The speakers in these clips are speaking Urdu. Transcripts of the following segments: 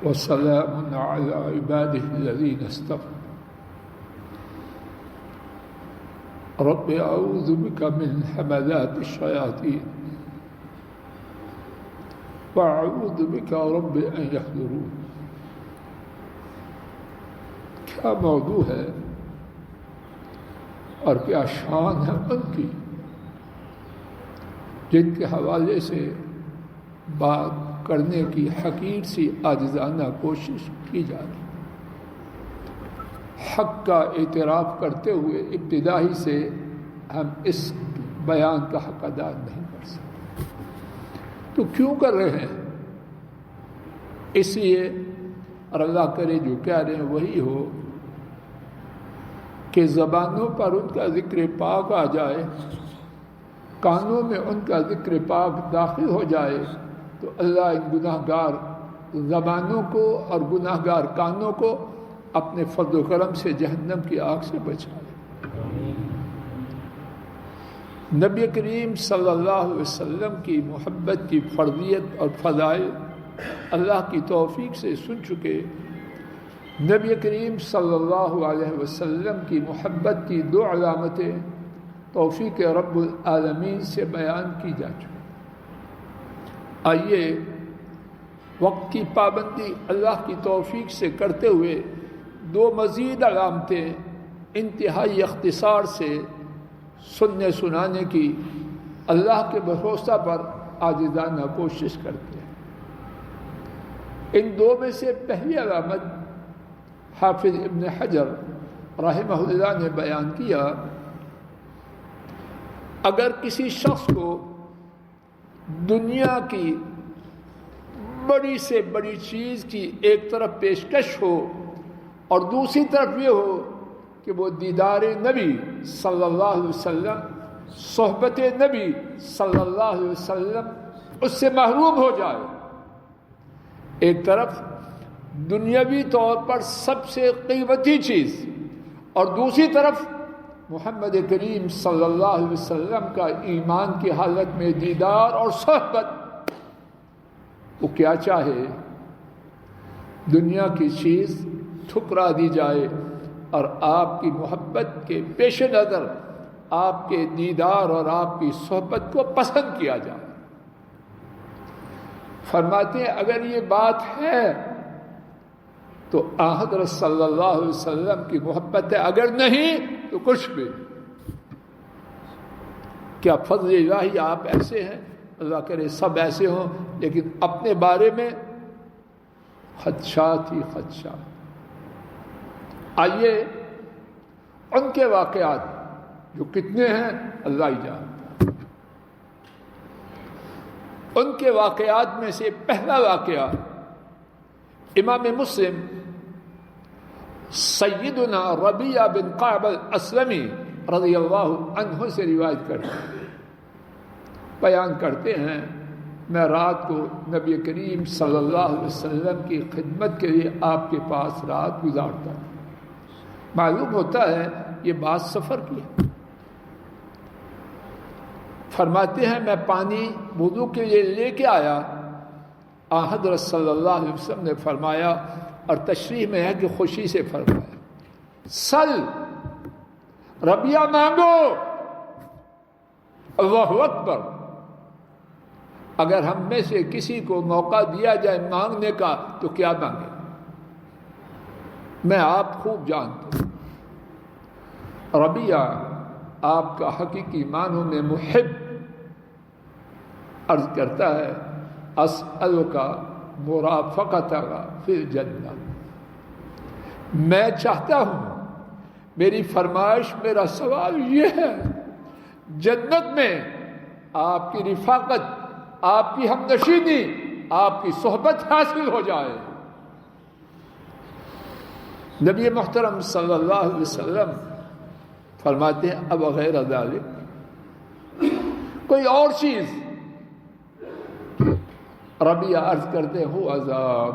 وسلام على عباده الذين اصطفى رب أعوذ بك من همزات الشياطين وأعوذ بك رب أن يحضرون. کیا موضوع ہے اور کیا شان ہے ان کی جن کے حوالے سے بات کرنے کی حقیر سی عاجزانہ کوشش کی جا رہی. حق کا اعتراف کرتے ہوئے ابتدائی سے ہم اس بیان کا حق ادا نہیں کر سکتے. تو کیوں کر رہے ہیں؟ اس لیے اور اللہ کرے جو کہہ رہے ہیں وہی ہو کہ زبانوں پر ان کا ذکر پاک آ جائے، کانوں میں ان کا ذکر پاک داخل ہو جائے، تو اللہ ان گناہ گار زبانوں کو اور گناہ گار کانوں کو اپنے فضل و کرم سے جہنم کی آگ سے بچائے. نبی کریم صلی اللہ علیہ وسلم کی محبت کی فرضیت اور فضائل اللہ کی توفیق سے سن چکے. نبی کریم صلی اللہ علیہ وسلم کی محبت کی دو علامتیں توفیق رب العالمین سے بیان کی جا چکی. آئیے وقت کی پابندی اللہ کی توفیق سے کرتے ہوئے دو مزید علامتیں انتہائی اختصار سے سننے سنانے کی اللہ کے بھروسہ پر عاجزانہ کوشش کرتے ہیں. ان دو میں سے پہلی علامت حافظ ابن حجر رحمہ اللہ نے بیان کیا. اگر کسی شخص کو دنیا کی بڑی سے بڑی چیز کی ایک طرف پیشکش ہو اور دوسری طرف یہ ہو کہ وہ دیدار نبی صلی اللہ علیہ وسلم، صحبت نبی صلی اللہ علیہ وسلم اس سے محروم ہو جائے. ایک طرف دنیاوی طور پر سب سے قیمتی چیز اور دوسری طرف محمد کریم صلی اللہ علیہ وسلم کا ایمان کی حالت میں دیدار اور صحبت، وہ کیا چاہے دنیا کی چیز ٹھکرا دی جائے اور آپ کی محبت کے پیش نظر آپ کے دیدار اور آپ کی صحبت کو پسند کیا جائے. فرماتے ہیں اگر یہ بات ہے تو حضرت صلی اللہ علیہ وسلم کی محبت ہے، اگر نہیں تو کچھ بھی. کیا فضل الہی آپ ایسے ہیں؟ اللہ کرے سب ایسے ہوں، لیکن اپنے بارے میں خدشات ہی خدشات. آئیے ان کے واقعات جو کتنے ہیں اللہ ہی جانتا. ان کے واقعات میں سے پہلا واقعہ امام مسلم سیدنا ربیعہ بن کعب الاسلمی رضی اللہ عنہ سے روایت کرتے ہیں. بیان کرتے ہیں میں رات کو نبی کریم صلی اللہ علیہ وسلم کی خدمت کے لیے آپ کے پاس رات گزارتا ہوں. معلوم ہوتا ہے یہ بات سفر کی ہے. فرماتے ہیں میں پانی وضو کے لیے لے کے آیا. حضرت صلی اللہ علیہ وسلم نے فرمایا، اور تشریح میں ہے کہ خوشی سے فرمایا، سل ربیعہ مانگو. اللہ اکبر. اگر ہم میں سے کسی کو موقع دیا جائے مانگنے کا تو کیا مانگے؟ میں آپ خوب جانتا ہوں. ربیعہ آپ کا حقیقی معنوں میں محب عرض کرتا ہے اسألک مرافقتک فی الجنہ. میں چاہتا ہوں، میری فرمائش، میرا سوال یہ ہے جنت میں آپ کی رفاقت، آپ کی ہمنشینی، آپ کی صحبت حاصل ہو جائے. نبی محترم صلی اللہ علیہ وسلم فرماتے ہیں اب غیر ذالک، کوئی اور چیز؟ ربیعہ عرض کرتے ہو عذاب.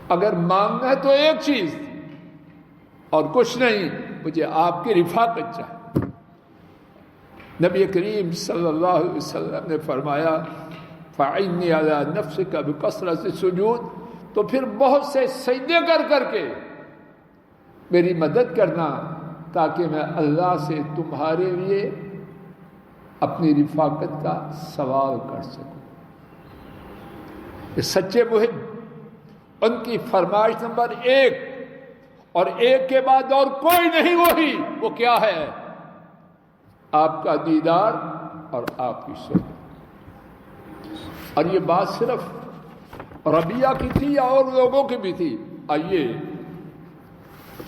اگر مانگنا ہے تو ایک چیز اور کچھ نہیں، مجھے آپ کی رفاقت چاہیے. نبی کریم صلی اللہ علیہ وسلم نے فرمایا فَعِنِّي عَلَى نَفْسِكَ بِكَثْرَةِ السُّجُودِ تو پھر بہت سے سجدے کر کر کے میری مدد کرنا تاکہ میں اللہ سے تمہارے لیے اپنی رفاقت کا سوال کر سکوں۔ یہ سچے محب ان کی فرمائش نمبر 1 اور 1 کے بعد اور کوئی نہیں وہی، وہ کیا ہے؟ آپ کا دیدار اور آپ کی صحبت۔ اور یہ بات صرف ربیہ کی تھی یا اور لوگوں کی بھی تھی؟ آئیے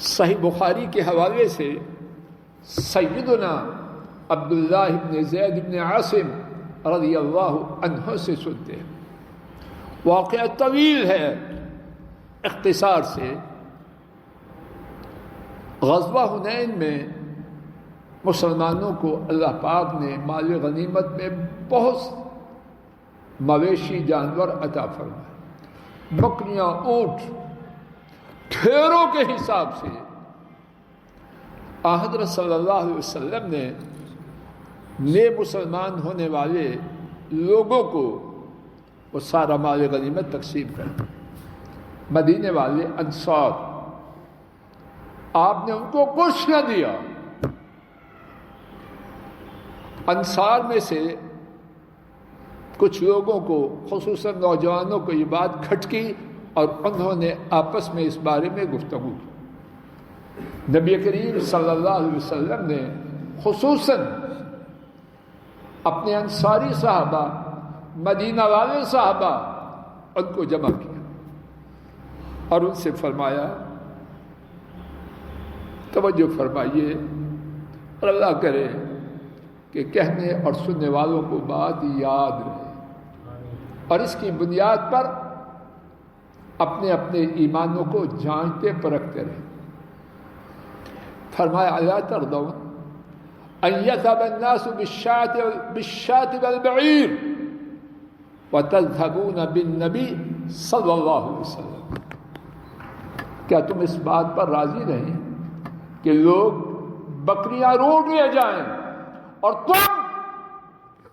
صحیح بخاری کے حوالے سے سیدنا عبداللہ ابن زید ابن عاصم رضی اللہ عنہ سے سنتے ہیں۔ واقعہ طویل ہے، اختصار سے غزوہ حنین میں مسلمانوں کو اللہ پاک نے مال غنیمت میں بہت مویشی جانور عطا فرمائے، بکریاں، اونٹ، ڈھیروں کے حساب سے۔ حضرت صلی اللہ علیہ وسلم نے نئے مسلمان ہونے والے لوگوں کو وہ سارا مال غنیمت تقسیم کر دیا۔ مدینے والے انصار، آپ نے ان کو کچھ نہ دیا۔ انصار میں سے کچھ لوگوں کو، خصوصاً نوجوانوں کو یہ بات کھٹکی اور انہوں نے آپس میں اس بارے میں گفتگو کی۔ نبی کریم صلی اللہ علیہ وسلم نے خصوصاً اپنے انصاری صحابہ، مدینہ والے صحابہ، ان کو جمع کیا اور ان سے فرمایا، توجہ فرمائیے اور اللہ کرے کہ کہنے اور سننے والوں کو بات یاد رہے اور اس کی بنیاد پر اپنے اپنے ایمانوں کو جانچتے پرکھتے رہے۔ فرمایا، الا ترضون ان يذهب الناس بالشاة والبعير وتذهبون بالنبي صلی اللہ علیہ وسلم، کیا تم اس بات پر راضی نہیں کہ لوگ بکریاں روٹ لے جائیں اور تم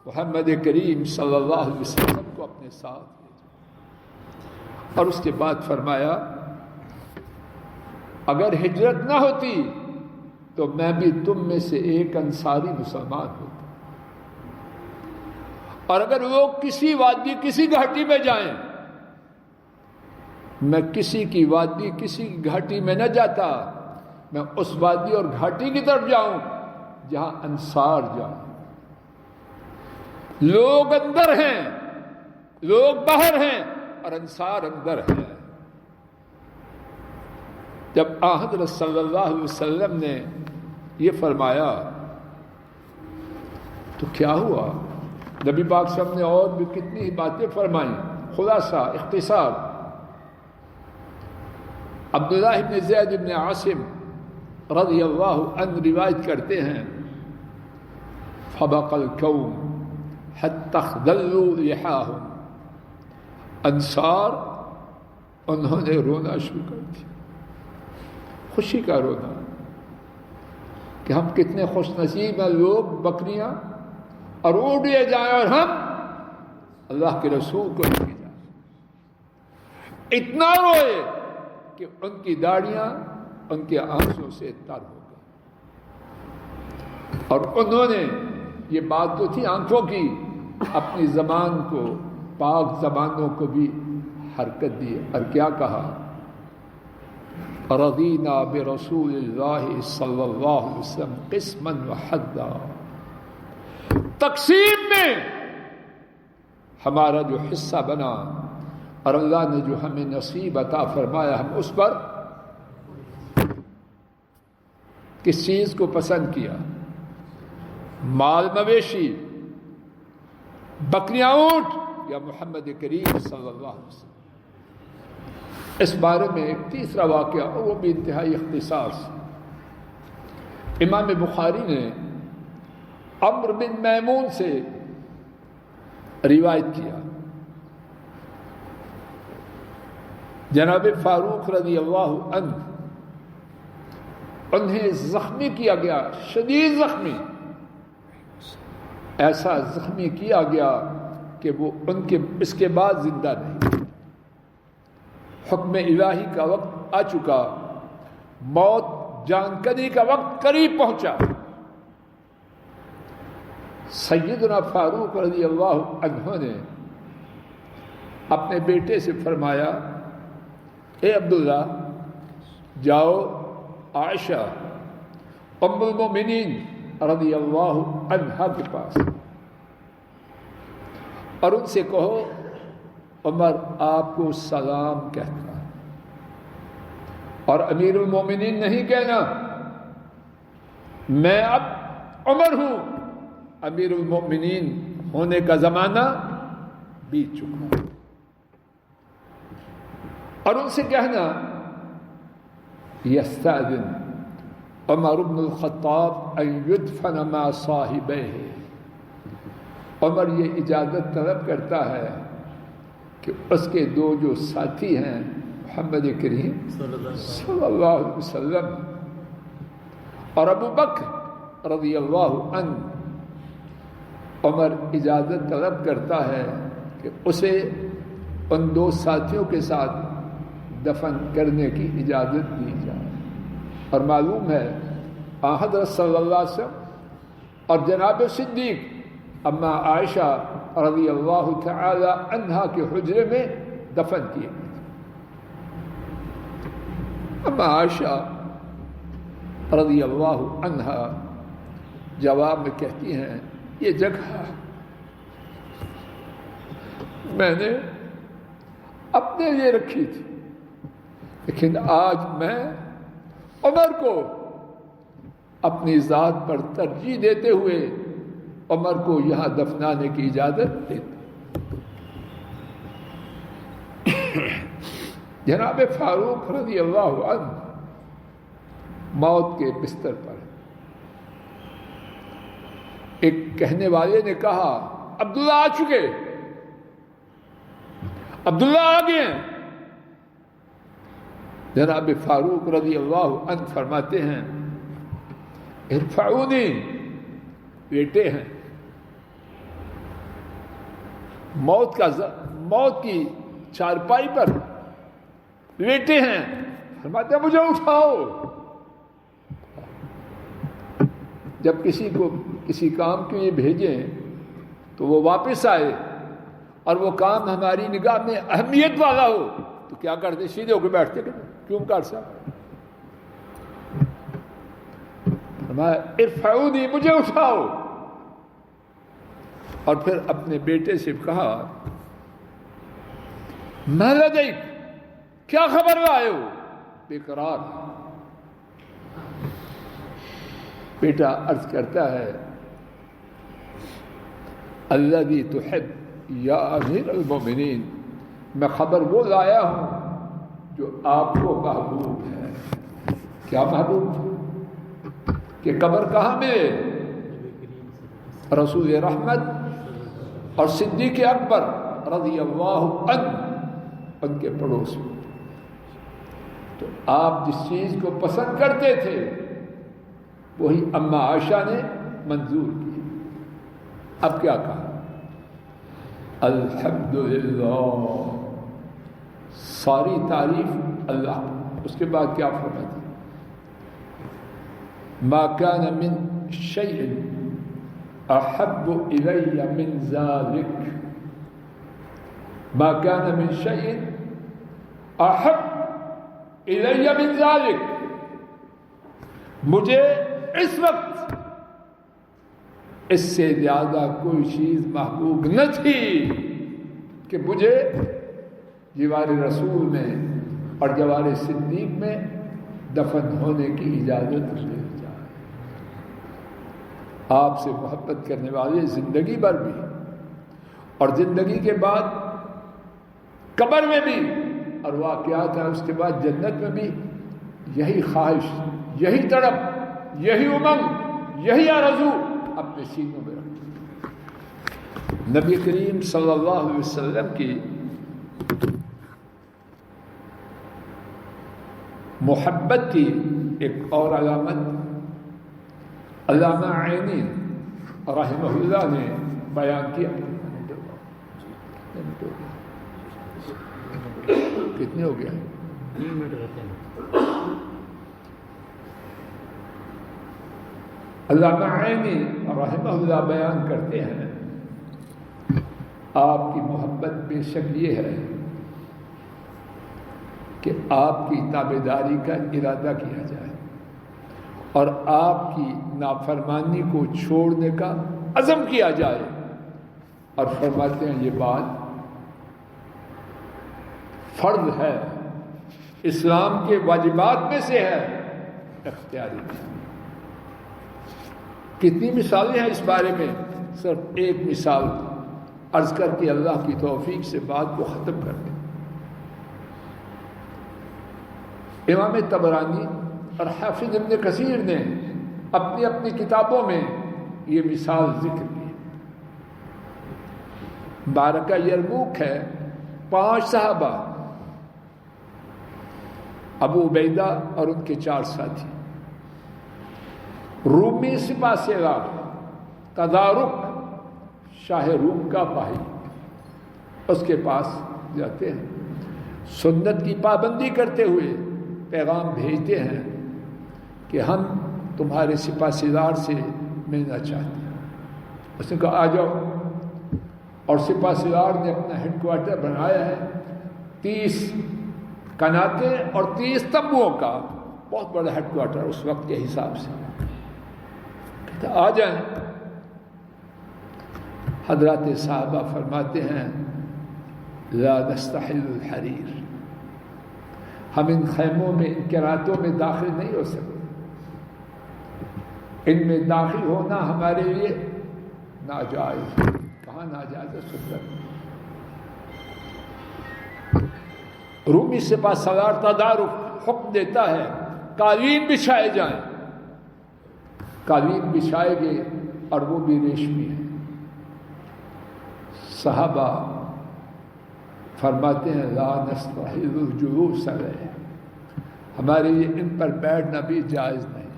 محمد کریم صلی اللہ علیہ وسلم کو اپنے ساتھ لے جائیں؟ اور اس کے بعد فرمایا، اگر ہجرت نہ ہوتی تو میں بھی تم میں سے ایک انصاری مسلمان ہوتا، اور اگر لوگ کسی وادی، کسی گھاٹی میں جائیں، میں کسی کی وادی، کسی کی گھاٹی میں نہ جاتا، میں اس وادی اور گھاٹی کی طرف جاؤں جہاں انصار جائیں۔ لوگ اندر ہیں، لوگ باہر ہیں اور انصار اندر ہیں۔ جب حضرت صلی اللہ علیہ وسلم نے یہ فرمایا تو کیا ہوا؟ نبی پاک صاحب نے اور بھی کتنی باتیں فرمائیں، خلاصہ، اختصار۔ عبداللہ ابن زید ابن عاصم رضی اللہ عنہ روایت کرتے ہیں، فبق القوم حتی اخضلوا لحاهم، انصار انہوں نے رونا شروع کر دیا، خوشی کا رونا کہ ہم کتنے خوش نصیب ہیں، لوگ بکریاں اور اونٹ لے جائیں اور ہم اللہ کے رسول کو لے جائیں۔ اتنا روئے کہ ان کی داڑیاں ان کے آنسوں سے تر ہو گئی، اور انہوں نے، یہ بات تو تھی آنکھوں کی، اپنی زبان کو، پاک زبانوں کو بھی حرکت دی اور کیا کہا؟ رضینا برسول اللہ صلی اللہ علیہ وسلم قسما وحدا، تقسیم میں ہمارا جو حصہ بنا اور اللہ نے جو ہمیں نصیب عطا فرمایا، ہم اس پر کس چیز کو پسند کیا؟ مال مویشی، بکریاں، اونٹ، یا محمد کریم صلی اللہ علیہ وسلم؟ اس بارے میں ایک تیسرا واقعہ، اور وہ بھی انتہائی اختصار سے۔ امام بخاری نے عمرو بن میمون سے روایت کیا، جناب فاروق رضی اللہ عنہ انہیں زخمی کیا گیا، شدید زخمی، ایسا زخمی کیا گیا کہ وہ ان کے اس کے بعد زندہ نہیں۔ حکم الہی کا وقت آ چکا، موت جانکنی کا وقت قریب پہنچا۔ سیدنا فاروق رضی اللہ عنہ نے اپنے بیٹے سے فرمایا، اے عبداللہ، جاؤ عائشہ ام المؤمنین رضی اللہ عنہا کے پاس اور ان سے کہو عمر آپ کو سلام کہتا ہے، اور امیر المومنین نہیں کہنا، میں اب عمر ہوں، امیر المومنین ہونے کا زمانہ بیت چکا، اور ان سے کہنا یستأذن عمر بن الخطاب ان يدفن مع صاحبیہ، عمر یہ اجازت طلب کرتا ہے کہ اس کے دو جو ساتھی ہیں محمد کریم صلی اللہ علیہ وسلم اور ابو بکر رضی اللہ عنہ، عمر اجازت طلب کرتا ہے کہ اسے ان دو ساتھیوں کے ساتھ دفن کرنے کی اجازت دی جائے۔ اور معلوم ہے حضرت صلی اللہ علیہ وسلم اور جناب صدیق اما عائشہ رضی اللہ تعالی عنہا کے حجرے میں دفن کیے۔ اما عائشہ رضی اللہ عنہا جواب میں کہتی ہیں، یہ جگہ میں نے اپنے لیے رکھی تھی، لیکن آج میں عمر کو اپنی ذات پر ترجیح دیتے ہوئے عمر کو یہاں دفنانے کی اجازت دیتا۔ جناب فاروق رضی اللہ عنہ موت کے بستر پر، ایک کہنے والے نے کہا عبداللہ آ چکے، عبداللہ آ گئے ہیں۔ جناب فاروق رضی اللہ عنہ فرماتے ہیں ارفعونی، بیٹے ہیں، موت کی چارپائی پر لیٹے ہیں، فرماتے ہیں مجھے اٹھاؤ۔ جب کسی کو کسی کام کے لیے بھیجیں تو وہ واپس آئے اور وہ کام ہماری نگاہ میں اہمیت والا ہو تو کیا کرتے؟ سیدھے ہو کے بیٹھتے کہ کیوں کر صاحب، ارفعونی، مجھے اٹھاؤ۔ اور پھر اپنے بیٹے سے کہا ما لدیک، کیا خبر لائے ہو؟ بے قرار۔ بیٹا عرض کرتا ہے الذی تحب یا امیر المومنین، میں خبر وہ لایا ہوں جو آپ کو محبوب ہے۔ کیا محبوب؟ کہ قبر کہاں ملے؟ رسول رحمت اور صدیق اکبر رضی اللہ عنہ ان کے پڑوس میں۔ تو آپ جس چیز کو پسند کرتے تھے وہی اما عائشہ نے منظور کی۔ اب کیا کہا؟ الحمدللہ، ساری تعریف اللہ۔ اس کے بعد کیا فرمایا؟ ما كان من شيء احب الي من ذلك، ما كان من شيء احب الي من ذلك، مجھے اس وقت اس سے زیادہ کوئی چیز محبوب نہ تھی کہ مجھے جوار رسول میں اور جوار صدیق میں دفن ہونے کی اجازت مل جائے۔ آپ سے محبت کرنے والے زندگی بھر بھی اور زندگی کے بعد قبر میں بھی اور واقعات ہیں اس کے بعد جنت میں بھی یہی خواہش، یہی تڑپ، یہی امنگ، یہی آرزو اپنے سینوں میں رکھتے۔ نبی کریم صلی اللہ علیہ وسلم کی محبت کی ایک اور علامت علامہ عینی رحمہ اللہ نے بیان کیا۔ کتنے ہو گیا؟ 3 منٹ رہتے ہیں. علامہ عینی رحمہ اللہ بیان کرتے ہیں آپ کی محبت بے شک یہ ہے کہ آپ کی تابعداری کا ارادہ کیا جائے اور آپ کی نافرمانی کو چھوڑنے کا عزم کیا جائے. اور فرماتے ہیں یہ بات فرض ہے، اسلام کے واجبات میں سے ہے، اختیاری نہیں. کتنی مثالیں ہیں اس بارے میں، صرف ایک مثال عرض کر کے اللہ کی توفیق سے بات کو ختم کر دیں. امام طبرانی اور حافظ ابن کثیر نے اپنی اپنی کتابوں میں یہ مثال ذکر کی. معرکہ یرموک ہے، 5 صحابہ، ابو عبیدہ اور ان کے 4 ساتھی، رومی سپاہ سالار تدارک شاہ روم کا بھائی، اس کے پاس جاتے ہیں، سنت کی پابندی کرتے ہوئے پیغام بھیجتے ہیں کہ ہم تمہارے سپاہ سالار سے ملنا چاہتے ہیں. اس نے کہا آ جاؤ، اور سپاہ سالار نے اپنا ہیڈ کوارٹر بنایا ہے 30 کناتے اور 30 تمبوؤں کا، بہت بڑا ہیڈ کوارٹر اس وقت کے حساب سے. کہتا آ جائیں. حضرات صحابہ فرماتے ہیں لا نستحل الحریر، ہم ان خیموں میں، ان کراتوں میں داخل نہیں ہو سکتے، ان میں داخل ہونا ہمارے لیے ناجائز. کہاں ناجائز ہے؟ سنت. رومی سپاہ سالار تدارک حکم دیتا ہے قالین بچھائے جائیں. قالین بچھائے گئے اور وہ بھی ریشمی ہے. صحابہ فرماتے ہیں لا نستحل الجلوس علیہ، ہمارے لیے ان پر بیٹھنا بھی جائز نہیں.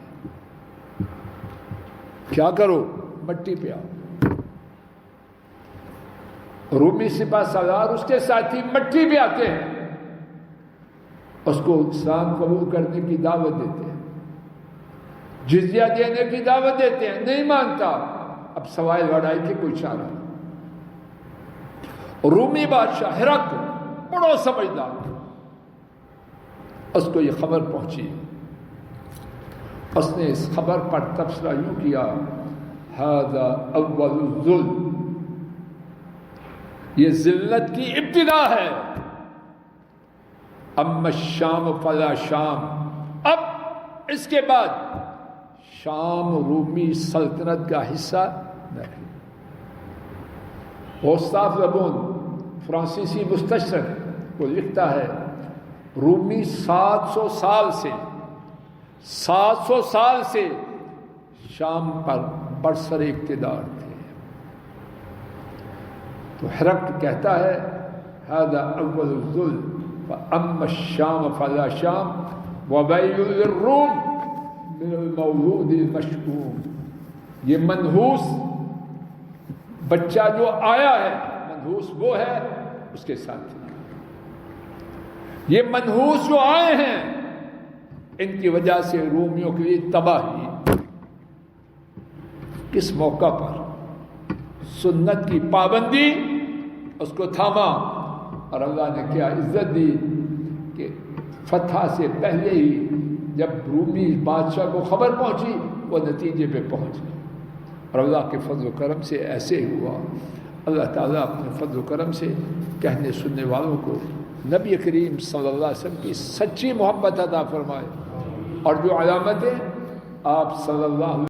کیا کرو؟ مٹی پہ آؤ. رومی سپاہ سالار اس کے ساتھی مٹی پہ آتے ہیں، اس کو اسلام قبول کرنے کی دعوت دیتے ہیں، جزیہ دینے کی دعوت دیتے ہیں، نہیں مانتا. اب سوائے لڑائی کے کوئی چارہ نہیں. رومی بادشاہ ہرقل بڑا سمجھدار، اس کو یہ خبر پہنچی. اس نے اس خبر پر تبصرہ یوں کیا ھذا اول الظلم، یہ ذلت کی ابتدا ہے. اما الشام فلا شام، اب اس کے بعد شام رومی سلطنت کا حصہ نہیں. گوستاف لبون فرانسیسی مستشرق وہ لکھتا ہے رومی 700 سال سے شام پر برسر اقتدار تھے. تو ہرقل کہتا ہے ھذا اول الظلم فاما الشام فلا شام وویل للروم من المولود المشؤوم. یہ منحوس بچہ جو آیا ہے، منحوس وہ ہے اس کے ساتھ، یہ منحوس جو آئے ہیں ان کی وجہ سے رومیوں کے لیے تباہی. کس موقع پر؟ سنت کی پابندی، اس کو تھاما اور اللہ نے کیا عزت دی کہ فتح سے پہلے ہی جب رومی بادشاہ کو خبر پہنچی وہ نتیجے پہ پہنچ گئی. اور اللہ کے فضل و کرم سے ایسے ہی ہوا. اللہ تعالیٰ اپنے فضل و کرم سے کہنے سننے والوں کو نبی کریم صلی اللہ علیہ وسلم کی سچی محبت عطا فرمائے، اور جو علامتیں آپ صلی اللہ علیہ